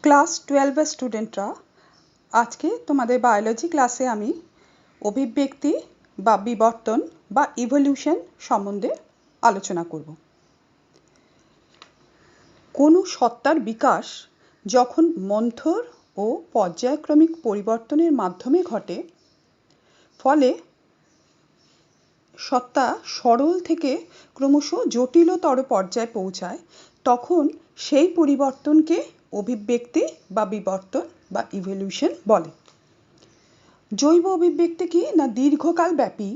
Class 12 স্টুডেন্টরা, আজকে তোমাদের বায়োলজি ক্লাসে আমি অভিব্যক্তি বা বিবর্তন বা ইভলিউশন সম্বন্ধে আলোচনা করব। কোনো সত্তার বিকাশ যখন মন্থর ও পর্যায়ক্রমিক পরিবর্তনের মাধ্যমে ঘটে, ফলে সত্তা সরল থেকে ক্রমশ জটিলতর পর্যায়ে পৌঁছায়, তখন সেই পরিবর্তনকে অভিব্যক্তি বা বিবর্তন বা ইভলিউশন বলে। জৈব অভিব্যক্তি কি না দীর্ঘকাল ব্যাপী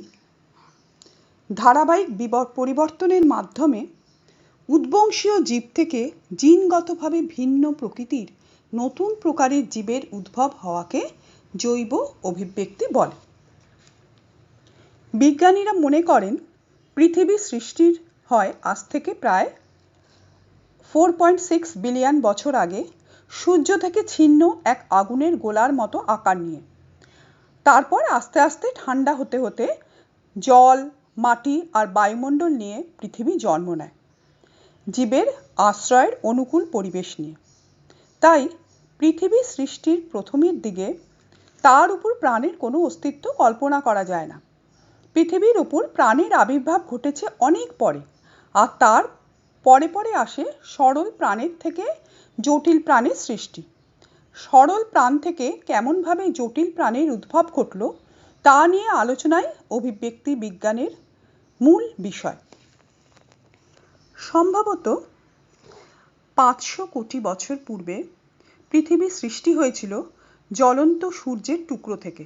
ধারাবাহিক পরিবর্তনের মাধ্যমে উদ্বংশীয় জীব থেকে জিনগতভাবে ভিন্ন প্রকৃতির নতুন প্রকারের জীবের উদ্ভব হওয়াকে জৈব অভিব্যক্তি বলে। বিজ্ঞানীরা মনে করেন পৃথিবী সৃষ্টির হয় আজ থেকে প্রায় 4.6 বিলিয়ন বছর আগে, সূর্য থেকে ছিন্ন এক আগুনের গোলার মতো আকার নিয়ে। তারপর আস্তে আস্তে ঠান্ডা হতে হতে জল, মাটি আর বায়ুমণ্ডল নিয়ে পৃথিবী জন্ম নেয়, জীবের আশ্রয়ের অনুকূল পরিবেশ নিয়ে। তাই পৃথিবী সৃষ্টির প্রথমের দিকে তার উপর প্রাণের কোনো অস্তিত্ব কল্পনা করা যায় না। পৃথিবীর উপর প্রাণের আবির্ভাব ঘটেছে অনেক পরে, আর তার পরে পরে আসে সরল প্রাণের থেকে জটিল প্রাণের সৃষ্টি। সরল প্রাণ থেকে কেমনভাবে জটিল প্রাণের উদ্ভব ঘটল তা নিয়ে আলোচনায় অভিব্যক্তি বিজ্ঞানের মূল বিষয়। সম্ভবত 500 কোটি বছর পূর্বে পৃথিবী সৃষ্টি হয়েছিল জ্বলন্ত সূর্যের টুকরো থেকে।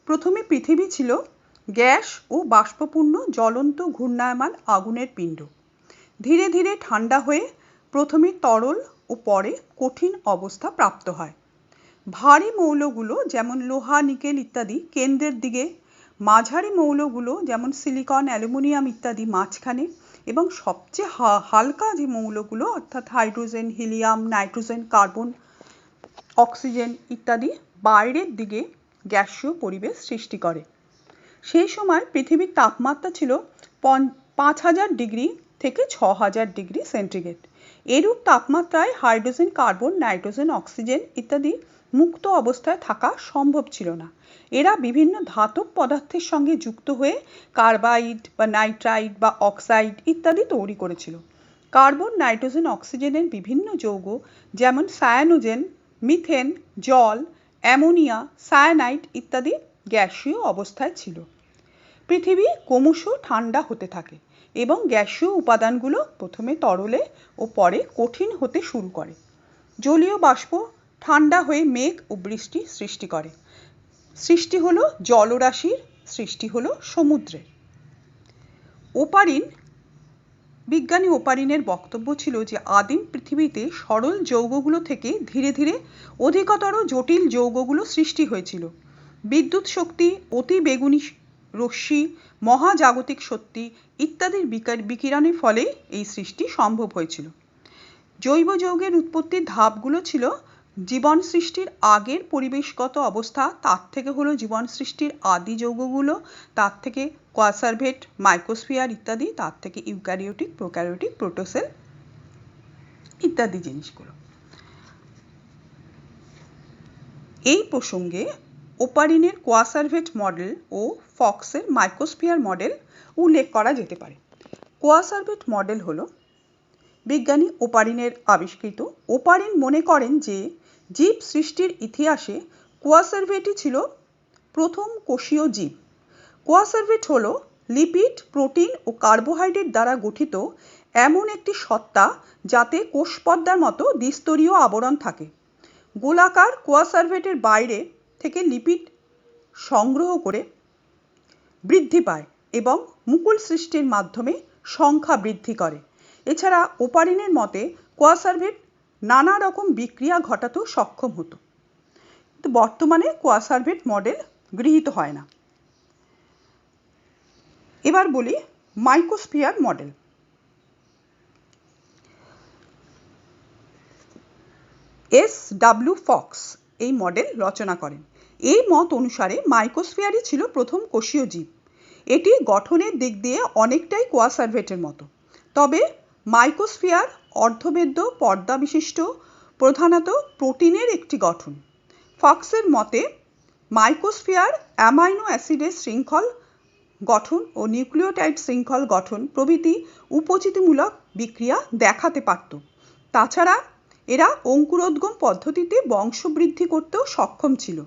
প্রথমে পৃথিবী ছিল গ্যাস ও বাষ্পপূর্ণ জ্বলন্ত ঘূর্ণায়মান আগুনের পিণ্ড। ধীরে ধীরে ঠান্ডা হয়ে প্রথমে তরল ও পরে কঠিন অবস্থা প্রাপ্ত হয়। ভারী মৌলগুলো যেমন লোহা, নিকেল ইত্যাদি কেন্দ্রের দিকে, মাঝারি মৌলগুলো যেমন সিলিকন, অ্যালুমিনিয়াম ইত্যাদি মাঝখানে, এবং সবচেয়ে হালকা যে মৌলগুলো অর্থাৎ hydrogen, helium, nitrogen, carbon, oxygen ইত্যাদি বাইরের দিকে গ্যাসীয় পরিবেশ সৃষ্টি করে। সেই সময় পৃথিবীর তাপমাত্রা ছিল 5000 ডিগ্রি থেকে 6000 ডিগ্রি সেন্টিগ্রেড। এরূপ তাপমাত্রায় হাইড্রোজেন, কার্বন, নাইট্রোজেন, অক্সিজেন ইত্যাদি মুক্ত অবস্থায় থাকা সম্ভব ছিল না। এরা বিভিন্ন ধাতব পদার্থের সঙ্গে যুক্ত হয়ে কার্বাইড বা নাইট্রাইড বা অক্সাইড ইত্যাদি তৈরি করেছিল। কার্বন, নাইট্রোজেন, অক্সিজেনের বিভিন্ন যৌগ যেমন সায়ানোজেন, মিথেন, জল, অ্যামোনিয়া, সায়ানাইড ইত্যাদি গ্যাসীয় অবস্থায় ছিল। পৃথিবী ক্রমশ ঠান্ডা হতে থাকে এবং গ্যাসীয় উপাদানগুলো প্রথমে তরলে ও পরে কঠিন হতে শুরু করে। জলীয় বাষ্প ঠান্ডা হয়ে মেঘ ও বৃষ্টি সৃষ্টি করে। সৃষ্টি হলো জলরাশির, সৃষ্টি হলো সমুদ্রের। বিজ্ঞানী ওপারিনের বক্তব্য ছিল যে আদিম পৃথিবীতে সরল যৌগগুলো থেকে ধীরে ধীরে অধিকতর জটিল যৌগগুলো সৃষ্টি হয়েছিল। বিদ্যুৎ শক্তি, অতি বেগুনি রশ্মি, মহাজাগতিক শক্তি ইত্যাদির বিকিরণের ফলে এই সৃষ্টি সম্ভব হয়েছিল। জৈব যৌগের উৎপত্তির ধাপগুলো ছিল জীবন সৃষ্টির আগের পরিবেশগত অবস্থা, তার থেকে হলো জীবন সৃষ্টির আদি যৌগগুলো, তার থেকে কোয়াসারভেট, মাইক্রোস্ফিয়ার ইত্যাদি, তার থেকে ইউক্যারিওটিক, প্রোক্যারিওটিক, প্রোটোসেল ইত্যাদি জিনিসগুলো। এই প্রসঙ্গে ওপারিনের কোয়াসারভেট মডেল ও ফক্সের মাইক্রোস্ফিয়ার মডেল উল্লেখ করা যেতে পারে। কোয়াসারভেট মডেল হলো বিজ্ঞানী ওপারিনের আবিষ্কৃত। ওপারিন মনে করেন যে জীব সৃষ্টির ইতিহাসে কোয়াসারভেটই ছিল প্রথম কোষীয় জীব। কোয়াসারভেট হলো লিপিড, প্রোটিন ও কার্বোহাইড্রেট দ্বারা গঠিত এমন একটি সত্তা যাতে কোষপর্দার মতো দ্বিস্তরীয় আবরণ থাকে। গোলাকার কোয়াসারভেটের বাইরে থেকে লিপিড সংগ্রহ করে বৃদ্ধি পায় এবং মুকুল সৃষ্টির মাধ্যমে সংখ্যা বৃদ্ধি করে। এছাড়া ওপারিনের মতে কোয়াসারভেট নানা রকম বিক্রিয়া ঘটাতেও সক্ষম হতো, কিন্তু বর্তমানে কোয়াসারভেট মডেল গৃহীত হয় না। এবার বলি মাইক্রোস্ফিয়ার মডেল। এস.ডব্লিউ. ফক্স এই মডেল রচনা করেন। এই মত অনুসারে মাইক্রোস্ফিয়ারই ছিল প্রথম কোষীয় জীব। এটি গঠনের দিক দিয়ে অনেকটাই কোয়াসারভেটের মতো, তবে মাইক্রোস্ফিয়ার অর্ধবেদ্য পর্দা বিশিষ্ট প্রধানত প্রোটিনের একটি গঠন। ফক্সের মতে মাইক্রোস্ফিয়ার অ্যামাইনো অ্যাসিডের শৃঙ্খল গঠন ও নিউক্লিওটাইড শৃঙ্খল গঠন প্রভৃতি উপচিতিমূলক বিক্রিয়া দেখাতে পারত। তাছাড়া এরা অঙ্কুরোদ্গম পদ্ধতিতে বংশবৃদ্ধি করতেও সক্ষম ছিল।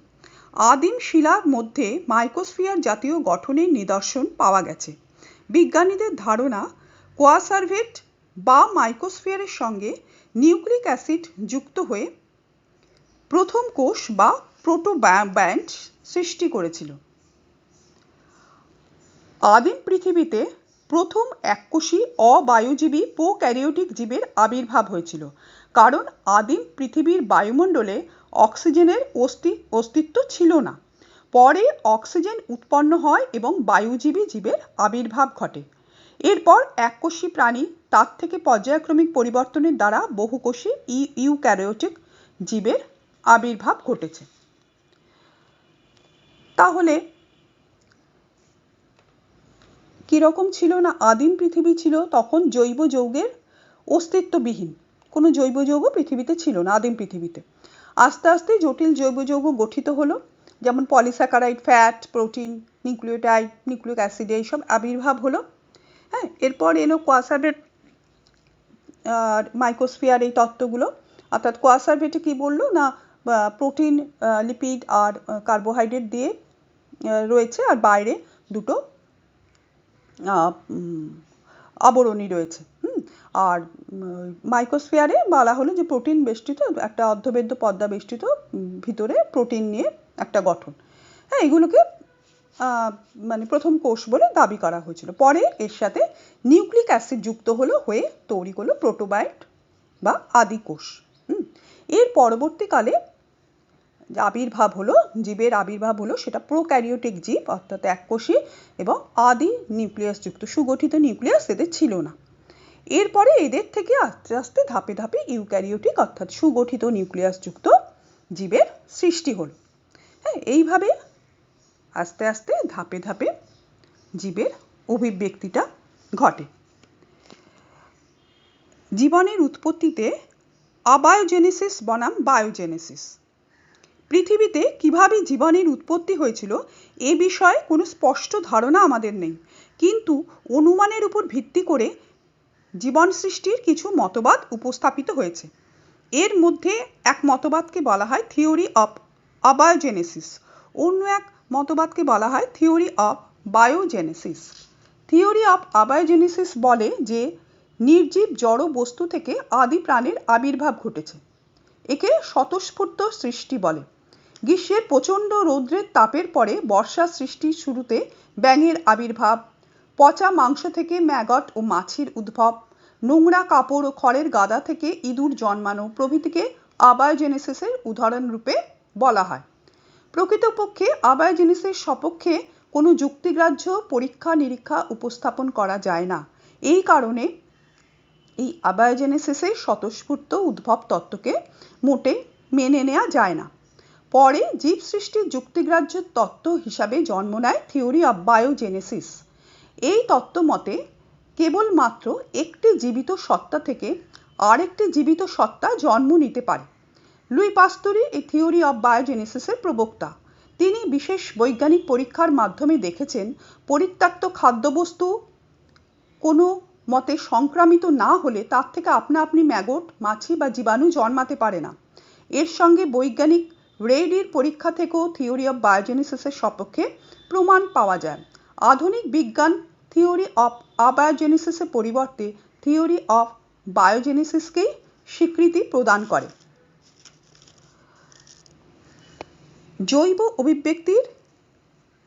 আদিম শিলার মধ্যে মাইক্রোস্ফিয়ার জাতীয় গঠনের নিদর্শন পাওয়া গেছে। বিজ্ঞানীদের ধারণা কোয়াসার্ভেট বা মাইক্রোস্ফিয়ারের সঙ্গে নিউক্লিক অ্যাসিড যুক্ত হয়ে প্রথম কোষ বা প্রোটোব্যান্ড সৃষ্টি করেছিল। আদিম পৃথিবীতে প্রথম এককোষী অবায়ুজীবী প্রোক্যারিওটিক জীবের আবির্ভাব হয়েছিল, কারণ আদিম পৃথিবীর বায়ুমণ্ডলে অক্সিজেনের অস্তিত্ব ছিল না। পরে অক্সিজেন উৎপন্ন হয় এবং বায়ুজীবী জীবের আবির্ভাব ঘটে। এরপর এককোষী প্রাণী, তার থেকে পর্যায়ক্রমিক পরিবর্তনের দ্বারা বহুকোষী ইউক্যারিওটিক জীবের আবির্ভাব ঘটেছে। তাহলে কীরকম ছিল না, আদিম পৃথিবী ছিল তখন জৈব যৌগের অস্তিত্ববিহীন, কোনো জৈব যৌগ পৃথিবীতে ছিল না আদিম পৃথিবীতে। আস্তে আস্তে জটিল জৈব যৌগ গঠিত হলো, যেমন polysaccharide, fat, protein, nucleotide, nucleic acid, এইসব আবির্ভাব হলো। হ্যাঁ, এরপর এলো কোয়াসার্ভেট, মাইক্রোস্ফিয়ার, এই তত্ত্বগুলো। অর্থাৎ কোয়াসার্ভেটে কী বললো না, প্রোটিন, লিপিড আর কার্বোহাইড্রেট দিয়ে রয়েছে, আর বাইরে দুটো আবরণী রয়েছে। আর মাইক্রোস্ফিয়ারে বলা হলো যে প্রোটিন বেষ্টিত একটা অর্ধবেদ্য পর্দা বেষ্টিত ভিতরে প্রোটিন নিয়ে একটা গঠন। হ্যাঁ, এগুলোকে মানে প্রথম কোষ বলে দাবি করা হয়েছিল। পরে এর সাথে নিউক্লিক অ্যাসিড যুক্ত হলো, হয়ে তৈরি হলো প্রোটোবায়ট বা আদি কোষ। এর পরবর্তীকালে আবির্ভাব হলো, জীবের আবির্ভাব হলো, সেটা প্রোক্যারিওটিক জীব, অর্থাৎ এককোষী এবং আদি নিউক্লিয়াস যুক্ত, সুগঠিত নিউক্লিয়াস এদের ছিল না। এরপরে এদের থেকে আস্তে আস্তে ধাপে ধাপে ইউক্যারিওটিক অর্থাৎ সুগঠিত নিউক্লিয়াস যুক্ত জীবের সৃষ্টি হলো। হ্যাঁ, এইভাবে আস্তে আস্তে ধাপে ধাপে জীবের অভিব্যক্তিটা ঘটে। জীবনের উৎপত্তিতে আবায়োজেনেসিস বনাম বায়োজেনেসিস। পৃথিবীতে কিভাবে জীবনের উৎপত্তি হয়েছিল এ বিষয়ে কোনো স্পষ্ট ধারণা আমাদের নেই, কিন্তু অনুমানের উপর ভিত্তি করে জীবন সৃষ্টির কিছু মতবাদ উপস্থাপিত হয়েছে। এর মধ্যে এক মতবাদকে বলা হয় থিওরি অফ আবায়োজেনেসিস, অন্য এক মতবাদকে বলা হয় theory of biogenesis. Theory of abiogenesis বলে যে নির্জীব জড় বস্তু থেকে আদি প্রাণের আবির্ভাব ঘটেছে। একে স্বতঃস্ফূর্ত সৃষ্টি বলে। গ্রীষ্মের প্রচণ্ড রৌদ্রের তাপের পরে বর্ষা সৃষ্টির শুরুতে ব্যাঙের আবির্ভাব, পচা মাংস থেকে ম্যাগট ও মাছির উদ্ভব, নোংরা কাপড় ও খড়ের গাদা থেকে ইঁদুর জন্মানো প্রভৃতিকে আবায়োজেনেসিসের উদাহরণ রূপে বলা হয়। প্রকৃতপক্ষে আবায়োজেনেসিস সপক্ষে কোনো যুক্তিগ্রাহ্য পরীক্ষা নিরীক্ষা উপস্থাপন করা যায় না। এই কারণে এই আবায়োজেনেসিসের স্বতঃস্ফূর্ত উদ্ভব তত্ত্বকে মোটে মেনে নেওয়া যায় না। পরে জীব সৃষ্টির যুক্তিগ্রাহ্য তত্ত্ব হিসাবে জন্ম নেয় থিওরি অফ বায়োজেনেসিস। এই তত্ত্ব মতে কেবলমাত্র একটি জীবিত সত্তা থেকে আরেকটি জীবিত সত্তা জন্ম নিতে পারে। লুই পাস্তুরি এই থিওরি অফ বায়োজেনেসিসের প্রবক্তা। তিনি বিশেষ বৈজ্ঞানিক পরীক্ষার মাধ্যমে দেখেছেন পরিত্যক্ত খাদ্যবস্তু কোনো মতে সংক্রামিত না হলে তার থেকে আপনা আপনি ম্যাগট, মাছি বা জীবাণু জন্মাতে পারে না। এর সঙ্গে বৈজ্ঞানিক রেইডির পরীক্ষা থেকেও থিওরি অফ বায়োজেনেসিসের সপক্ষে প্রমাণ পাওয়া যায়। আধুনিক বিজ্ঞান থিওরি অফ আবায়োজেনেসিসের পরিবর্তে থিওরি অফ বায়োজেনেসিসকেই স্বীকৃতি প্রদান করে। জৈব অভিব্যক্তির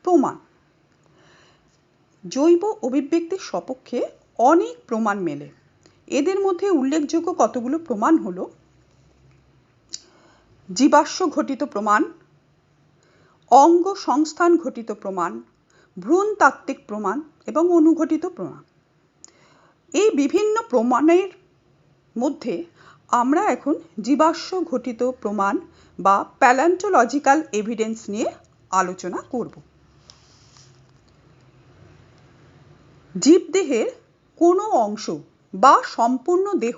প্রমাণ। জৈব অভিব্যক্তির সপক্ষে অনেক প্রমাণ মেলে। এদের মধ্যে উল্লেখযোগ্য কতগুলো প্রমাণ হলো: জীবাশ্ম ঘটিত প্রমাণ, অঙ্গ সংস্থান ঘটিত প্রমাণ, ভ্রূণতাত্ত্বিক প্রমাণ এবং অনুঘটিত প্রমাণ। এই বিভিন্ন প্রমাণের মধ্যে আমরা এখন জীবাশ্ম ঘটিত প্রমাণ বা প্যালিওন্টোলজিক্যাল এভিডেন্স নিয়ে আলোচনা করব। জীবদেহের কোনো অংশ বা সম্পূর্ণ দেহ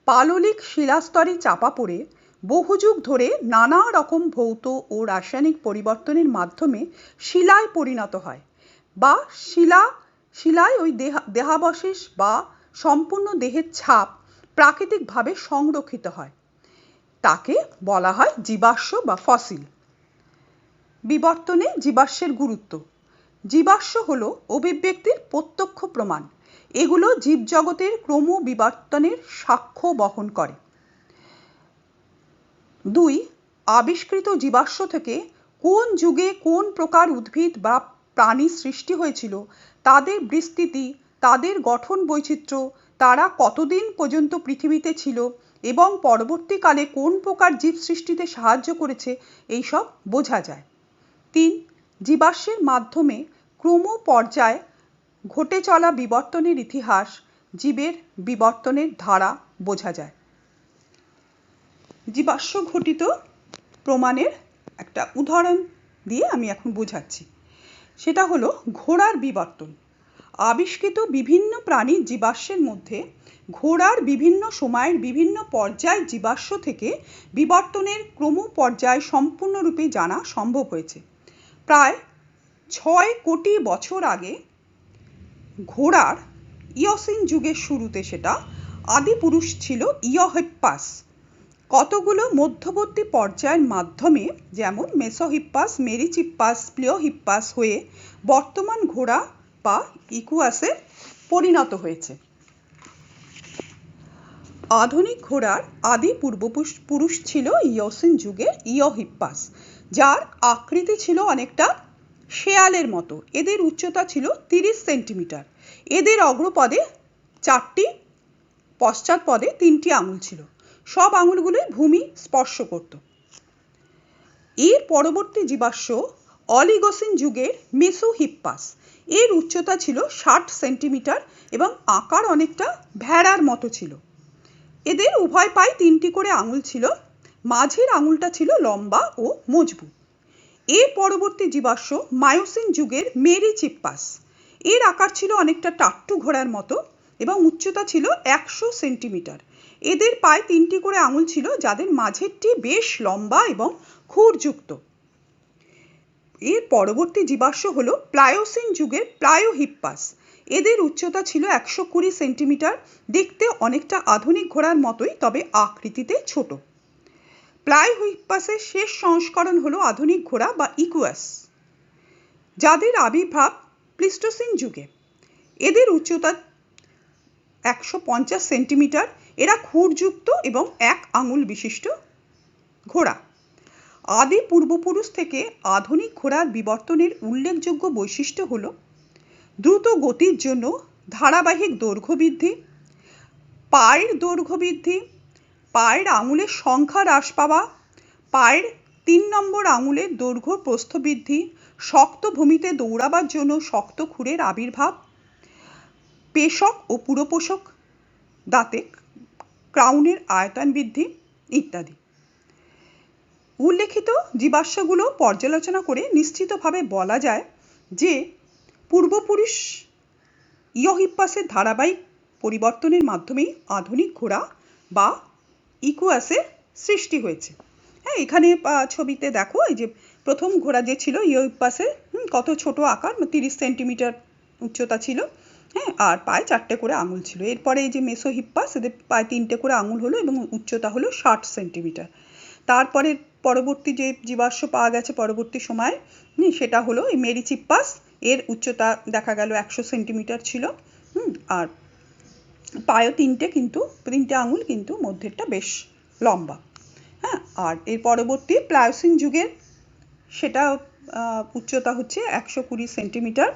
পাললিক শিলাস্তরে চাপা পড়ে বহু যুগ ধরে নানা রকম ভৌত ও রাসায়নিক পরিবর্তনের মাধ্যমে শিলায় পরিণত হয় বা শিলায় ওই দেহাবশেষ বা সম্পূর্ণ দেহের ছাপ প্রাকৃতিকভাবে সংরক্ষিত হয়। তাকে বলা হয় জীবাশ্ম বা ফসিল। বিবর্তনে জীবাশ্মের গুরুত্ব। জীবাশ্ম হলো অভিব্যক্তির প্রত্যক্ষ প্রমাণ। এগুলো জীবজগতের ক্রমবিবর্তনের সাক্ষ্য বহন করে। 2. আবিষ্কৃত জীবাশ্ম থেকে কোন যুগে কোন প্রকার উদ্ভিদ বা প্রাণী সৃষ্টি হয়েছিল, তাদের বিস্তৃতি, তাদের গঠন বৈচিত্র্য, তারা কতদিন পর্যন্ত পৃথিবীতে ছিল এবং পরবর্তীকালে কোন প্রকার জীব সৃষ্টিতে সাহায্য করেছে, এইসব বোঝা যায়। 3. জীবাশ্মের মাধ্যমে ক্রমপর্যায়ে ঘটে চলা বিবর্তনের ইতিহাস, জীবের বিবর্তনের ধারা বোঝা যায়। জীবাশ্ম ঘটিত প্রমাণের একটা উদাহরণ দিয়ে আমি এখন বোঝাচ্ছি। সেটা হলো ঘোড়ার বিবর্তন। আবিষ্কৃত বিভিন্ন প্রাণীর জীবাশ্মের মধ্যে ঘোড়ার বিভিন্ন সময়ের বিভিন্ন পর্যায় জীবাশ্ম থেকে বিবর্তনের ক্রমপর্যায় সম্পূর্ণরূপে জানা সম্ভব হয়েছে। প্রায় 6 কোটি বছর আগে ঘোড়ার ইওসিন যুগের শুরুতে সেটা আদিপুরুষ ছিল ইওহিপ্পাস। কতগুলো মধ্যবর্তী পর্যায়ের মাধ্যমে যেমন মেসোহিপ্পাস, মেরিচিপ্পাস, প্লিওহিপ্পাস হয়ে বর্তমান ঘোড়া বা ইকুয়াসে পরিণত হয়েছে। আধুনিক ঘোড়ার আদি পূর্বপুরুষ ছিল ইওসিন যুগের ইওহিপ্পাস, যার আকৃতি ছিল অনেকটা শেয়ালের মতো। এদের উচ্চতা ছিল 30 সেন্টিমিটার। এদের অগ্রপদে 4টি, পশ্চাৎপদে 3টি আঙুল ছিল। সব আঙুলগুলোই ভূমি স্পর্শ করত। এর পরবর্তী জীবাশ্ম অলিগোসিন যুগের মেসোহিপ্পাস। এর উচ্চতা ছিল 60 সেন্টিমিটার এবং আকার অনেকটা ভেড়ার মতো ছিল। এদের উভয় পায়ে 3টি করে আঙুল ছিল। মাঝের আঙুলটা ছিল লম্বা ও মজবুত। এর পরবর্তী জীবাশ্ম মায়োসিন যুগের মেরিচিপ্পাস। এর আকার ছিল অনেকটা টাট্টু ঘোড়ার মতো এবং উচ্চতা ছিল 100 সেন্টিমিটার। এদের পায়ে 3টি করে আঙুল ছিল, যাদের মাঝেরটি বেশ লম্বা এবং খুরযুক্ত। এর পরবর্তী জীবাশ্ম হলো প্লায়োসিন যুগের প্লায়োহিপ্পাস। এদের উচ্চতা ছিল 120 সেন্টিমিটার। দেখতে অনেকটা আধুনিক ঘোড়ার মতোই, তবে আকৃতিতে ছোট। প্লায়োহিপ্পাসের শেষ সংস্করণ হলো আধুনিক ঘোড়া বা ইকুয়াস, যাদের আবির্ভাব প্লিস্টোসিন যুগে। এদের উচ্চতা 150 সেন্টিমিটার। এরা খুরযুক্ত এবং 1 আঙুল বিশিষ্ট ঘোড়া। আদি পূর্বপুরুষ থেকে আধুনিক ঘোড়ার বিবর্তনের উল্লেখযোগ্য বৈশিষ্ট্য হলো দ্রুত গতির জন্য ধারাবাহিক দৈর্ঘ্য বৃদ্ধি, পায়ের দৈর্ঘ্য বৃদ্ধি, পায়ের আঙুলের সংখ্যা হ্রাস পাওয়া, পায়ের 3 নম্বর আঙুলের দৈর্ঘ্য প্রস্থ বৃদ্ধি, শক্ত ভূমিতে দৌড়াবার জন্য শক্ত খুরের আবির্ভাব, পেশক ও পুরোপোষক দাঁতে ক্রাউনের আয়তন বৃদ্ধি ইত্যাদি। উল্লেখিত জীবাশ্মগুলো পর্যালোচনা করে নিশ্চিতভাবে বলা যায় যে পূর্বপুরুষ ইওহিপ্পাসের ধারাবাহিক পরিবর্তনের মাধ্যমেই আধুনিক ঘোড়া বা ইকুয়াসের সৃষ্টি হয়েছে। হ্যাঁ, এখানে ছবিতে দেখো, এই যে প্রথম ঘোড়া যে ছিল ইওহিপ্পাসের, কত ছোট আকার, 30 সেন্টিমিটার উচ্চতা ছিল। হ্যাঁ, আর পায়ে 4টে করে আঙুল ছিল। এরপরে এই যে মেসোহিপ্পাস, এদের পায়ে 3টে করে আঙুল হলো এবং উচ্চতা হলো 60 সেন্টিমিটার। তারপরে পরবর্তী যে জীবাশ্ম পাওয়া গেছে পরবর্তী সময়ে, সেটা হলো এই মেরিচিপ্পাস। এর উচ্চতা দেখা গেল 100 সেন্টিমিটার ছিল। আর পায়ে 3টে আঙুল, কিন্তু মধ্যেরটা বেশ লম্বা। হ্যাঁ, আর এর পরবর্তী প্লায়োসিন যুগের সেটা উচ্চতা হচ্ছে 120 সেন্টিমিটার।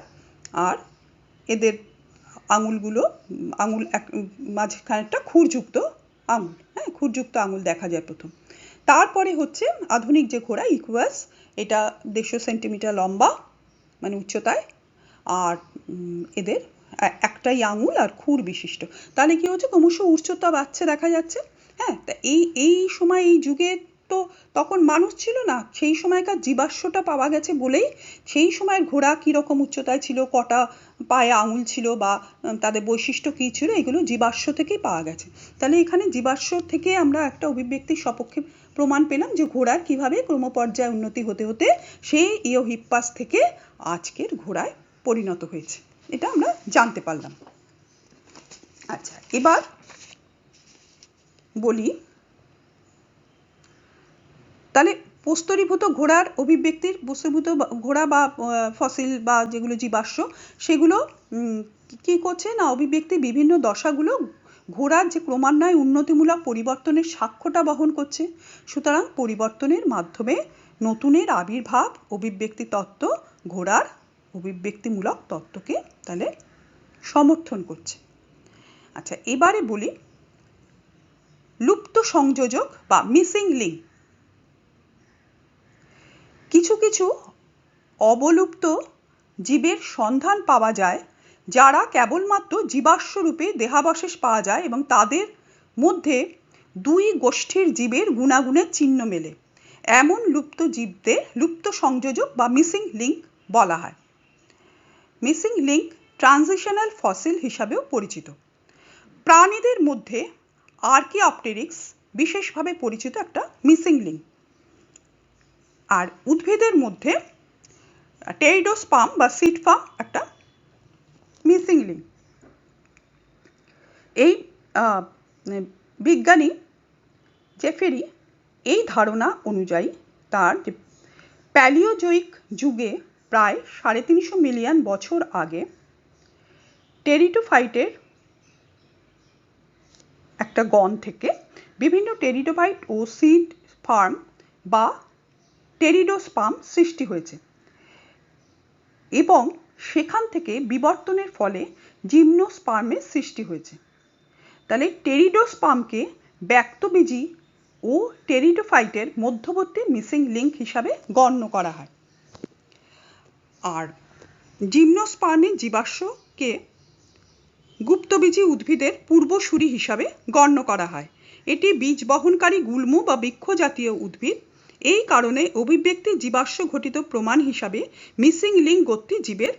আর এদের আঙুলগুলো মাঝখানেরটা খুরযুক্ত আঙুল। হ্যাঁ, খুরযুক্ত আঙুল দেখা যায় প্রথম। তারপরে হচ্ছে আধুনিক যে ঘোড়া ইকুয়াস, এটা 150 সেন্টিমিটার লম্বা মানে উচ্চতায়, আর এদের একটাই আঙুল আর খুর বিশিষ্ট। তাহলে কি হচ্ছে, ক্রমশ উচ্চতা বাড়ছে দেখা যাচ্ছে। হ্যাঁ, তা এই সময় এই যুগে তো তখন মানুষ ছিল না, সেই সময়কার জীবাশ্মটা পাওয়া গেছে বলেই সেই সময়ের ঘোড়া কীরকম উচ্চতায় ছিল, কটা পায়ে আঙুল ছিল বা তাদের বৈশিষ্ট্য কী ছিল, এগুলো জীবাশ্ম থেকেই পাওয়া গেছে। তাহলে এখানে জীবাশ্ম থেকে আমরা একটা অভিব্যক্তির সপক্ষে প্রমাণ পেলাম যে ঘোড়ার কীভাবে ক্রমপর্যায়ে উন্নতি হতে হতে সেই ইওহিপ্পাস থেকে আজকের ঘোড়ায় পরিণত হয়েছে, এটা আমরা জানতে পারলাম। আচ্ছা, এবার বলি তাহলে প্রস্তরীভূত ঘোড়ার অভিব্যক্তির, প্রস্তরীভূত ঘোড়া বা ফসিল বা যেগুলো জীবাশ্ম সেগুলো কি করছে না, অভিব্যক্তির বিভিন্ন দশাগুলো ঘোড়ার যে ক্রমান্বয়ে উন্নতিমূলক পরিবর্তনের সাক্ষ্যটা বহন করছে। সুতরাং পরিবর্তনের মাধ্যমে নতুনের আবির্ভাব অভিব্যক্তি তত্ত্ব ঘোড়ার অভিব্যক্তিমূলক তত্ত্বকে তাহলে সমর্থন করছে। আচ্ছা, এবারে বলি লুপ্ত সংযোজক বা মিসিং লিঙ্ক। কিছু কিছু অবলুপ্ত জীবের সন্ধান পাওয়া যায় যারা কেবলমাত্র জীবাশ্ম রূপে দেহাবশেষ পাওয়া যায় এবং তাদের মধ্যে দুই গোষ্ঠীর জীবের গুণাগুণের চিহ্ন মেলে। এমন লুপ্ত জীবদের লুপ্ত সংযোজক বা মিসিং লিঙ্ক বলা হয়। মিসিং লিঙ্ক ট্রানজিশনাল ফসিল হিসাবেও পরিচিত। প্রাণীদের মধ্যে আর্কিওপটেরিক্স বিশেষভাবে পরিচিত একটা মিসিং লিঙ্ক। আর উদ্ভিদের মধ্যে টেরিডোস্পার্ম বা সিড ফার্ম একটা মিসিং লিঙ্ক। এই বিজ্ঞানী জেফেরি এই ধারণা অনুযায়ী তার যে প্যালিওজোইক যুগে প্রায় 350 মিলিয়ন বছর আগে টেরিডোফাইটের একটা গণ থেকে বিভিন্ন টেরিডোফাইট ও সিড ফার্ম বা টেরিডোস্পার্ম সৃষ্টি হয়েছে এবং সেখান থেকে বিবর্তনের ফলে জিমনোস্পার্মের সৃষ্টি হয়েছে। তাহলে টেরিডোস্পার্মকে ব্যক্তবীজী ও টেরিডোফাইটের মধ্যবর্তী মিসিং লিঙ্ক হিসাবে গণ্য করা হয়। আর জিমনোস্পার্মের জীবাশ্মকে গুপ্তবীজী উদ্ভিদের পূর্বসূরি হিসাবে গণ্য করা হয়। এটি বীজ বহনকারী গুল্ম বা বৃক্ষ জাতীয় উদ্ভিদ। এই কারণে অভিব্যক্তি জীবাশ্ম ঘটিত প্রমাণ হিসাবে মিসিং লিঙ্ক গোত্রী জীবের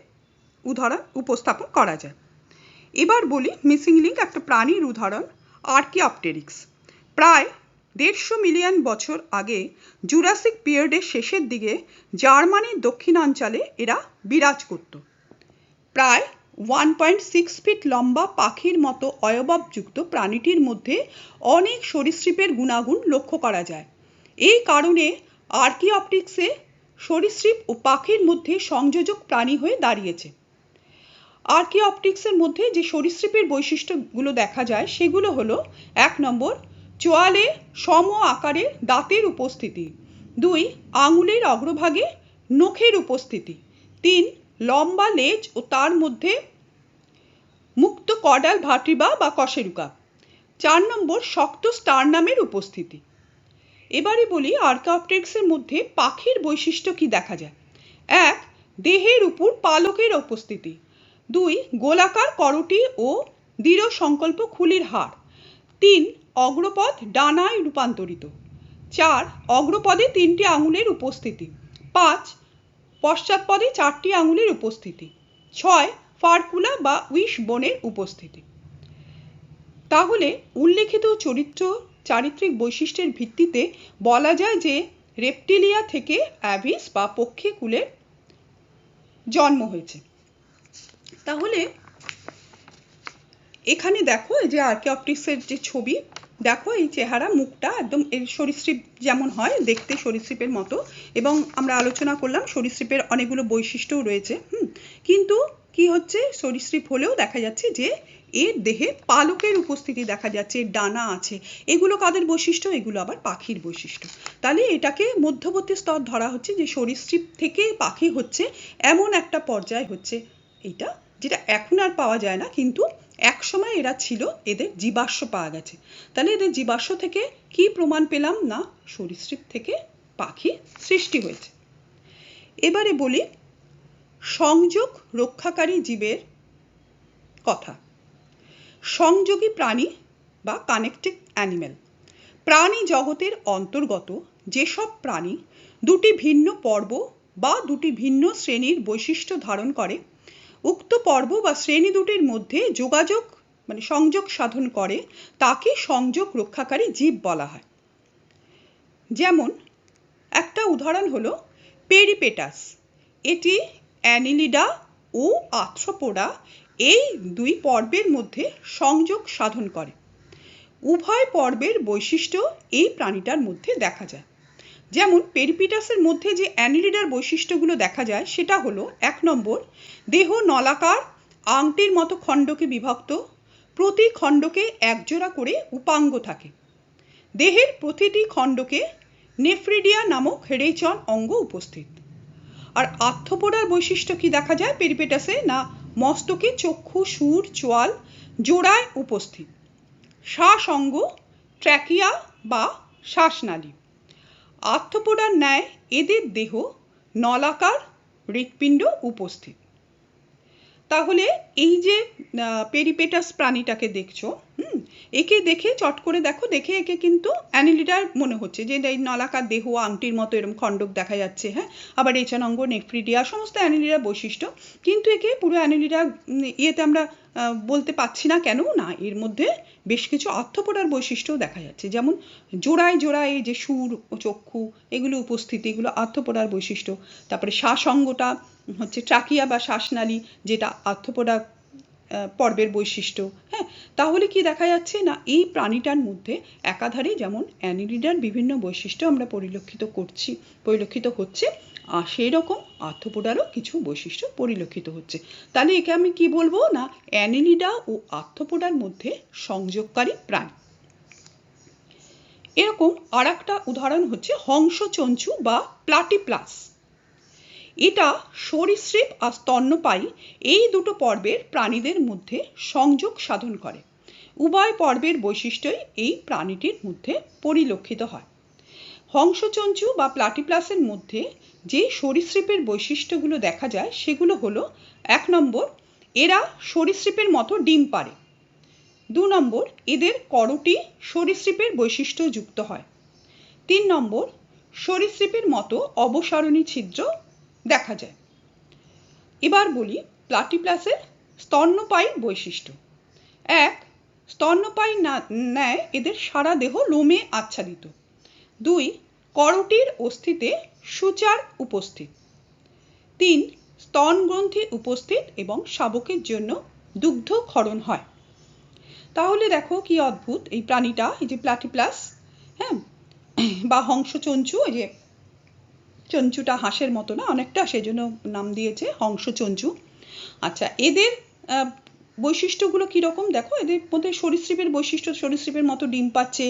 উদাহরণ উপস্থাপন করা যায়। এবার বলি মিসিং লিঙ্ক একটা প্রাণীর উদাহরণ আর্কিওপটেরিক্স। প্রায় 150 মিলিয়ন বছর আগে জুরাসিক পিরিয়ডের শেষের দিকে জার্মানির দক্ষিণাঞ্চলে এরা বিরাজ করত। প্রায় 1.6 ফিট লম্বা পাখির মতো অয়ববযুক্ত প্রাণীটির মধ্যে অনেক সরীসৃপের গুণাগুণ লক্ষ্য করা যায়। এই কারণে আর্কিওপটেরিক্সে সরীসৃপ ও পাখির মধ্যে সংযোজক প্রাণী হয়ে দাঁড়িয়েছে। আর্কিওপটেরিক্সের মধ্যে যে সরীসৃপের বৈশিষ্ট্যগুলো দেখা যায় সেগুলো হলো 1 নম্বর চোয়ালে সম আকারের দাঁতের উপস্থিতি, 2 আঙুলের অগ্রভাগে নখের উপস্থিতি, 3 লম্বা লেজ ও তার মধ্যে মুক্ত কর্ডাল ভার্টিব্রা বা কশেরুকা, 4 নম্বর শক্ত স্টার্নামের উপস্থিতি। এবারে বলি আর্কিওপটেরিক্সের মধ্যে পাখির বৈশিষ্ট্য কি দেখা যায়। 1 দেহের উপর পালকের উপস্থিতি, 2 গোলাকার করটি ও দৃঢ় সংকল্প খুলির হাড়, 3 অগ্রপদ ডানায় রূপান্তরিত, 4 অগ্রপদে 3টি আঙুলের উপস্থিতি, 5 পশ্চাৎপদে 4টি আঙুলের উপস্থিতি, 6 ফার্কুলা বা উইশ বোনের উপস্থিতি। তাহলে উল্লেখিত চারিত্রিক বৈশিষ্ট্যের ভিত্তিতে বলা যায় যে রেপটিলিয়া থেকে অ্যাভিস বা পক্ষী কুলের জন্ম হয়েছে। তাহলে এখানে দেখো যে আর্কিওপটেরিক্সের যে ছবি, দেখো এই চেহারা, মুখটা একদম এই সরীসৃপ যেমন হয় দেখতে সরীসৃপের মতো, এবং আমরা আলোচনা করলাম সরীসৃপের অনেকগুলো বৈশিষ্ট্যও রয়েছে। কিন্তু কি হচ্ছে, সরীসৃপ হলেও দেখা যাচ্ছে যে এর দেহে পালকের উপস্থিতি দেখা যাচ্ছে, ডানা আছে। এগুলো কাদের বৈশিষ্ট্য? এগুলো আবার পাখির বৈশিষ্ট্য। তাহলে এটাকে মধ্যবর্তী স্তর ধরা হচ্ছে যে সরীসৃপ থেকে পাখি হচ্ছে এমন একটা পর্যায় হচ্ছে এইটা, যেটা এখন আর পাওয়া যায় না, কিন্তু এক সময় এরা ছিল, এদের জীবাশ্ম পাওয়া গেছে। তাহলে এদের জীবাশ্ম থেকে কি প্রমাণ পেলাম না সরীসৃপ থেকে পাখি সৃষ্টি হয়েছে। এবারে বলি সংযোগ রক্ষাকারী জীবের কথা। সংযোগী প্রাণী বা কানেক্টিং অ্যানিম্যাল প্রাণী জগতের অন্তর্গত যেসব প্রাণী দুটি ভিন্ন পর্ব বা দুটি ভিন্ন শ্রেণীর বৈশিষ্ট্য ধারণ করে, উক্ত পর্ব বা শ্রেণী দুটির মধ্যে যোগাযোগ সংযোগ সাধন করে, তাকে সংযোগ রক্ষাকারী জীব বলা হয়। যেমন একটা উদাহরণ হলো পেরিপেটাস। এটি অ্যানিলিডা ও আর্থ্রোপোডা এই দুই পর্বের মধ্যে সংযোগ সাধন করে। উভয় পর্বের বৈশিষ্ট্য এই প্রাণীটার মধ্যে দেখা যায়। যেমন পেরিপেটাসের মধ্যে যে অ্যানিলিডার বৈশিষ্ট্যগুলো দেখা যায় সেটা হলো 1 নম্বর, দেহ নলাকার আংটির মতো খণ্ডকে বিভক্ত, প্রতি খণ্ডকে একজোড়া করে উপাঙ্গ থাকে। দেহের প্রতিটি খণ্ডকে নেফ্রিডিয়া নামক রেচন অঙ্গ উপস্থিত। আর আর্থ্রোপোডার বৈশিষ্ট্য কি দেখা যায় পেরিপেটাসে? না, মস্তকে চক্ষু, সুর, চোয়াল জোড়ায় উপস্থিত, শ্বাস অঙ্গ, ট্র্যাকিয়া বা শ্বাসনালী। আর্থ্রোপোডার ন্যায় এদের দেহ নলাকার হৃৎপিণ্ড উপস্থিত। তাহলে এই যে পেরিপেটাস প্রাণীটাকে দেখছো, একে দেখে চট করে দেখো, দেখে একে কিন্তু অ্যানিলিডার মনে হচ্ছে, যে এই নলাকার দেহ, আংটির মতো এরকম খণ্ডক দেখা যাচ্ছে, হ্যাঁ, আবার রেচন অঙ্গ, নেফ্রিডিয়া সমস্ত অ্যানিলিডার বৈশিষ্ট্য। কিন্তু একে পুরো অ্যানিলিডা ইয়েতে আমরা বলতে পাচ্ছি না। কেন না, এর মধ্যে বেশ কিছু আর্থ্রোপোডার বৈশিষ্ট্যও দেখা যাচ্ছে। যেমন জোড়ায় জোড়ায় যে সুর ও চক্ষু এগুলো উপস্থিতি, এগুলো আর্থ্রোপোডার বৈশিষ্ট্য। তারপরে শ্বাস অঙ্গটা হচ্ছে ট্রাকিয়া বা শ্বাসনালী, যেটা আর্থ্রোপোডা পর্বের বৈশিষ্ট্য। হ্যাঁ, তাহলে কি দেখা যাচ্ছে না, এই প্রাণীটার মধ্যে একাধারে যেমন অ্যানিলিডার বিভিন্ন বৈশিষ্ট্য আমরা পরিলক্ষিত হচ্ছে, আর সেই রকম আর্থ্রোপোডারও কিছু বৈশিষ্ট্য পরিলক্ষিত হচ্ছে। তাহলে একে আমি কি বলবো না, অ্যানিলিডা ও আর্থ্রোপোডার মধ্যে সংযোগকারী প্রাণী। এরকম আর একটা উদাহরণ হচ্ছে হংসচঞ্চু বা প্লাটিপ্লাস। এটা সরীসৃপ আর স্তন্যপায়ী এই দুটো পর্বের প্রাণীদের মধ্যে সংযোগ সাধন করে। উভয় পর্বের বৈশিষ্ট্যই এই প্রাণীটির মধ্যে পরিলক্ষিত হয়। হংসচঞ্চু বা প্লাটিপ্লাসের মধ্যে যে সরীসৃপের বৈশিষ্ট্যগুলো দেখা যায় সেগুলো হলো 1 নম্বর, এরা সরীসৃপের মতো ডিম পাড়ে। 2 নম্বর, এদের করটি সরীসৃপের বৈশিষ্ট্য যুক্ত হয়। 3 নম্বর, সরীসৃপের মতো অবসরণী ছিদ্র দেখা যায়। এবার বলি প্লাটিপ্লাসের স্তন্যপায়ী বৈশিষ্ট্য। 1, স্তন্যপায়ী ন্যায় এদের সারা দেহ লোমে আচ্ছাদিত। 2, করটির অস্থিতে সূচার উপস্থিত। 3, স্তন গ্রন্থি উপস্থিত এবং শাবকের জন্য দুগ্ধ ক্ষরণ হয়। তাহলে দেখো কি অদ্ভুত এই প্রাণীটা, এই যে প্লাটিপ্লাস, হ্যাঁ, বা হংসচঞ্চু। এই যে চঞ্চুটা হাঁসের মতো না অনেকটা, সেই জন্য নাম দিয়েছে হংসচঞ্চু। আচ্ছা, এদের বৈশিষ্ট্যগুলো কীরকম দেখো, এদের মধ্যে সরীসৃপের বৈশিষ্ট্য, সরীসৃপের মতো ডিম পাচ্ছে,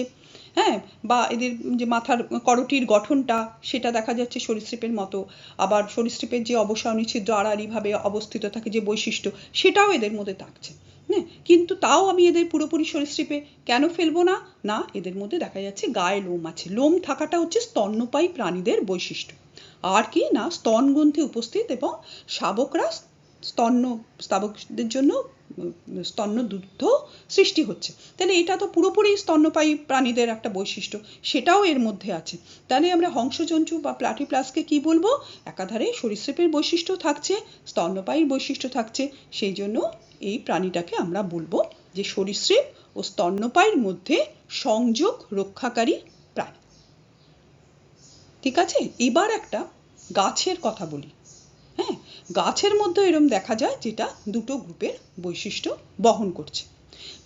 হ্যাঁ, বা এদের যে মাথার করটির গঠনটা সেটা দেখা যাচ্ছে সরীসৃপের মতো। আবার সরীসৃপের যে অবসরণী ছিদ্র আড়াআড়িভাবে অবস্থিত থাকে যে বৈশিষ্ট্য, সেটাও এদের মধ্যে থাকছে। হ্যাঁ, কিন্তু তাও আমি এদের পুরোপুরি সরীসৃপে কেন ফেলবো না? না, এদের মধ্যে দেখা যাচ্ছে গায়ে লোম আছে। লোম থাকাটা হচ্ছে স্তন্যপায়ী প্রাণীদের বৈশিষ্ট্য। আর কি না, স্তন গ্রন্থি উপস্থিত এবং শাবকরা স্তাবকদের জন্য স্তন্য দুগ্ধ সৃষ্টি হচ্ছে। তাহলে এটা তো পুরোপুরি স্তন্যপায়ী প্রাণীদের একটা বৈশিষ্ট্য, সেটাও এর মধ্যে আছে। তাহলে আমরা হংসচঞ্চু বা প্লাটিপ্লাসকে কি বলবো? একাধারে সরীসৃপের বৈশিষ্ট্য থাকছে, স্তন্যপায়ীর বৈশিষ্ট্য থাকছে। সেই জন্য এই প্রাণীটাকে আমরা বলবো যে সরীসৃপ ও স্তন্যপায়ীর মধ্যে সংযোগ রক্ষাকারী প্রাণী। ঠিক আছে, এবার একটা গাছের কথা বলি। হ্যাঁ, গাছের মধ্যে এরকম দেখা যায় যেটা দুটো গ্রুপের বৈশিষ্ট্য বহন করছে।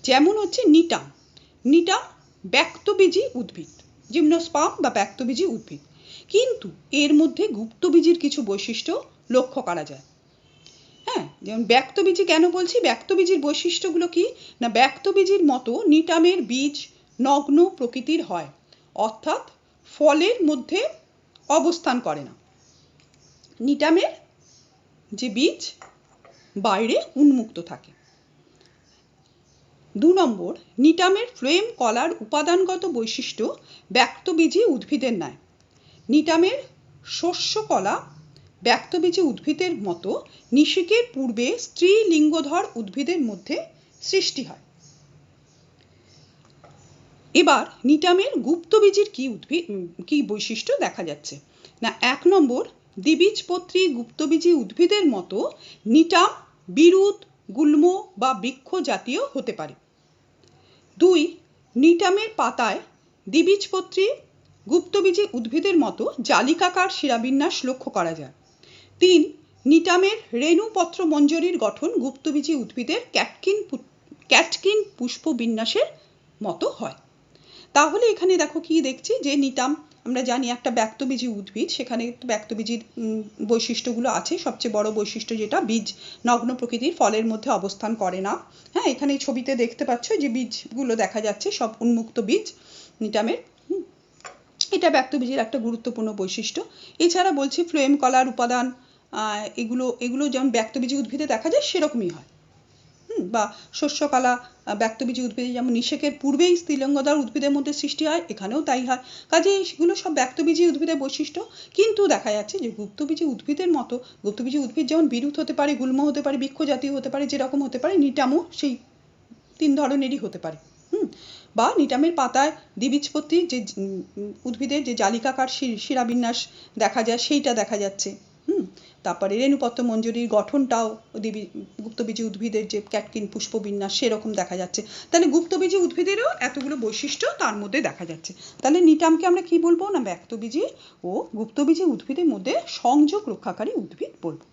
যেমন হচ্ছে নিটাম। নিটাম ব্যক্তবীজী উদ্ভিদ, জিমনোস্পার্ম বা ব্যক্তবীজী উদ্ভিদ, কিন্তু এর মধ্যে গুপ্তবীজীর কিছু বৈশিষ্ট্য লক্ষ্য করা যায়। হ্যাঁ, যেমন ব্যক্তবীজী কেন বলছি, ব্যক্তবীজীর বৈশিষ্ট্যগুলো কি না, ব্যক্তবীজীর মতো নিটামের বীজ নগ্ন প্রকৃতির হয়, অর্থাৎ ফলের মধ্যে অবস্থান করে না। নিটামের যে বীজ বাইরে উন্মুক্ত থাকে। 2 নম্বর, নিটামের ফ্লোয়েম কলার উপাদানগত বৈশিষ্ট্য ব্যক্তবীজী উদ্ভিদের ন্যায়। নিটামের শস্য কলা ব্যক্তবীজী উদ্ভিদের মতো নিষেকের পূর্বে স্ত্রীলিঙ্গধর উদ্ভিদের মধ্যে সৃষ্টি হয়। এবার নিটামের গুপ্তবীজির কি বৈশিষ্ট্য দেখা যাচ্ছে না। 1 নম্বর, দ্বিবীজপত্রী গুপ্তবীজী উদ্ভিদের মতো নিটাম বিরুৎ, গুল্ম বা বৃক্ষ জাতীয় হতে পারে। 2, নিটামের পাতায় দ্বিবীজপত্রী গুপ্তবীজী উদ্ভিদের মতো জালিকাকার শিরাবিন্যাস লক্ষ্য করা যায়। 3, নিটামের রেণুপত্র মঞ্জরির গঠন গুপ্তবীজী উদ্ভিদের ক্যাটকিন পুষ্পবিন্যাসের মতো হয়। তাহলে এখানে দেখো কি দেখছি যে নিটাম আমরা জানি একটা ব্যক্তবীজী উদ্ভিদ, সেখানে ব্যক্তবীজীর বৈশিষ্ট্যগুলো আছে। সবচেয়ে বড় বৈশিষ্ট্য যেটা, বীজ নগ্ন প্রকৃতির, ফলের মধ্যে অবস্থান করে না। হ্যাঁ, এখানে ছবিতে দেখতে পাচ্ছ যে বীজগুলো দেখা যাচ্ছে, সব উন্মুক্ত বীজ নিটামের। এটা ব্যক্তবীজের একটা গুরুত্বপূর্ণ বৈশিষ্ট্য। এছাড়া বলছি ফ্লোয়েম কলার উপাদান, এগুলো যেমন ব্যক্তবীজী উদ্ভিদে দেখা যায় সেরকমই হয়। বা শস্যকলা ব্যক্তবীজী উদ্ভিদে যেমন নিষেকের পূর্বেই স্ত্রীলিঙ্গদার উদ্ভিদের মধ্যে সৃষ্টি হয়, এখানেও তাই হয়। কাজেই সেগুলো সব ব্যক্তবীজী উদ্ভিদের বৈশিষ্ট্য। কিন্তু দেখা যাচ্ছে যে গুপ্তবীজী উদ্ভিদের মতো, গুপ্তবীজী উদ্ভিদ যেমন বিরুৎ হতে পারে, গুল্ম হতে পারে, বৃক্ষ জাতীয় হতে পারে, যেরকম হতে পারে নিটামও সেই 3 ধরনেরই হতে পারে। বা নিটামের পাতায় দ্বিবীজপত্রী যে উদ্ভিদের যে জালিকাকার শিরাবিন্যাস দেখা যায় সেইটা দেখা যাচ্ছে। তারপরে রেণুপত্র মঞ্জরির গঠনটাও গুপ্তবীজী উদ্ভিদের যে ক্যাটকিন পুষ্পবিন্যাস সেরকম দেখা যাচ্ছে। তাহলে গুপ্তবীজী উদ্ভিদেরও এতগুলো বৈশিষ্ট্য তার মধ্যে দেখা যাচ্ছে। তাহলে নিটামকে আমরা কি বলবো না, ব্যক্তবীজী ও গুপ্তবীজী উদ্ভিদের মধ্যে সংযোগ রক্ষাকারী উদ্ভিদ বলবো।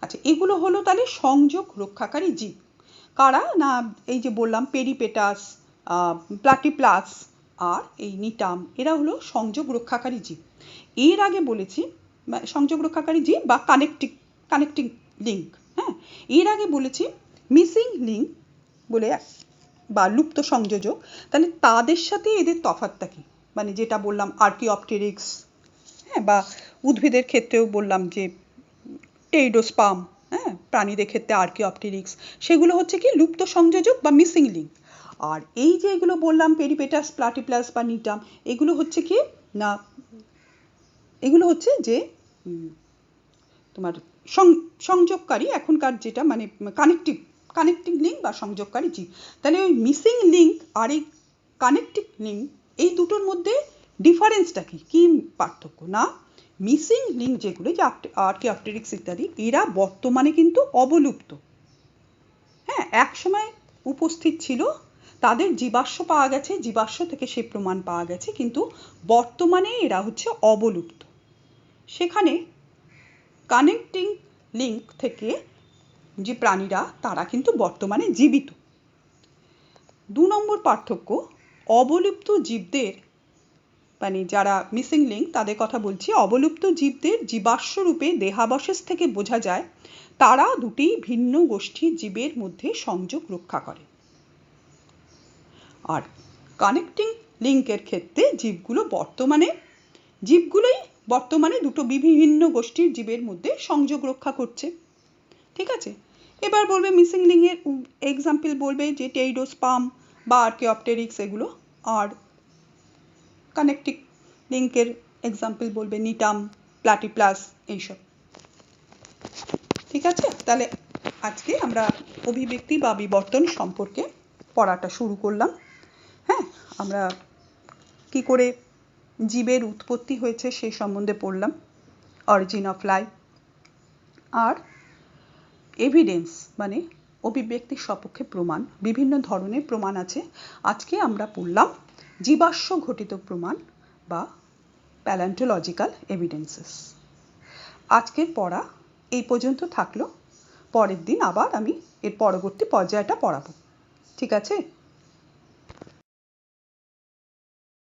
আচ্ছা, এগুলো হলো তাহলে সংযোগ রক্ষাকারী জীব। কারা না, এই যে বললাম পেরিপেটাস, প্লাটিপ্লাস আর এই নিটাম, এরা হলো সংযোগ রক্ষাকারী জীব। এর আগে বলেছি সংযোগ রক্ষাকারী জীব বা কানেক্টিং লিঙ্ক। হ্যাঁ, এর আগে বলেছি মিসিং লিঙ্ক বলে বা লুপ্ত সংযোজক। তাহলে তাদের সাথে এদের তফাৎটা কি, মানে যেটা বললাম আর্কিওপটেরিক্স, হ্যাঁ, বা উদ্ভিদের ক্ষেত্রেও বললাম যে টেইডোস্পার্ম, হ্যাঁ, প্রাণীদের ক্ষেত্রে আর্কিওপটেরিক্স, সেগুলো হচ্ছে কি লুপ্ত সংযোজক বা মিসিং লিঙ্ক। আর এই যে এগুলো বললাম পেরিপেটাস, প্লাটিপ্লাস বা নিটাম, এগুলো হচ্ছে কি না, এগুলো হচ্ছে যে তোমার সংযোগকারী, এখনকার যেটা মানে কানেক্টিং লিঙ্ক বা সংযোগকারী জীব। তাহলে ওই মিসিং লিঙ্ক আর এই কানেক্টিং লিঙ্ক, এই দুটোর মধ্যে ডিফারেন্সটা কি, কি পার্থক্য না, মিসিং লিঙ্ক যেগুলো, যে আর্কিওপটেরিক্স ইত্যাদি, এরা বর্তমানে কিন্তু অবলুপ্ত। হ্যাঁ, এক সময় উপস্থিত ছিল, তাদের জীবাশ্ম পাওয়া গেছে, জীবাশ্ম থেকে সে প্রমাণ পাওয়া গেছে, কিন্তু বর্তমানে এরা হচ্ছে অবলুপ্ত। সেখানে কানেক্টিং লিঙ্ক থেকে যে প্রাণীরা, তারা কিন্তু বর্তমানে জীবিত। 2 নম্বর পার্থক্য, অবলুপ্ত জীবদের, মানে যারা মিসিং লিঙ্ক তাদের কথা বলছি, অবলুপ্ত জীবদের জীবাশ্ম রূপে দেহাবশেষ থেকে বোঝা যায় তারা দুটি ভিন্ন গোষ্ঠীর জীবের মধ্যে সংযোগ রক্ষা করে। আর কানেক্টিং লিঙ্কের ক্ষেত্রে জীবগুলোই বর্তমানে দুটো বিভিন্ন গোষ্ঠীর জীবের মধ্যে সংযোগ রক্ষা করছে। ঠিক আছে, এবার বলবে মিসিং লিঙ্কের এক্সাম্পল বলবে যে টেইডোস্পার্ম বা আর্কিওপটেরিক্স এগুলো, আর কানেক্টিং লিঙ্কের এক্সাম্পল বলবে নিটাম, প্লাটিপ্লাস, এইসব। ঠিক আছে, তাহলে আজকে আমরা অভিব্যক্তি বা বিবর্তন সম্পর্কে পড়াটা শুরু করলাম। হ্যাঁ, আমরা কি করে জীবের উৎপত্তি হয়েছে সে সম্বন্ধে পড়লাম, অরিজিন অফ লাইফ। আর এভিডেন্স মানে অভিব্যক্তির সপক্ষে প্রমাণ, বিভিন্ন ধরনের প্রমাণ আছে। আজকে আমরা পড়লাম জীবাশ্ম ঘটিত প্রমাণ বা প্যালিওন্টোলজিক্যাল এভিডেন্সেস। আজকের পড়া এই পর্যন্ত থাকলো। পরের দিন আবার আমি এর পরবর্তী পর্যায়টা পড়াবো। ঠিক আছে?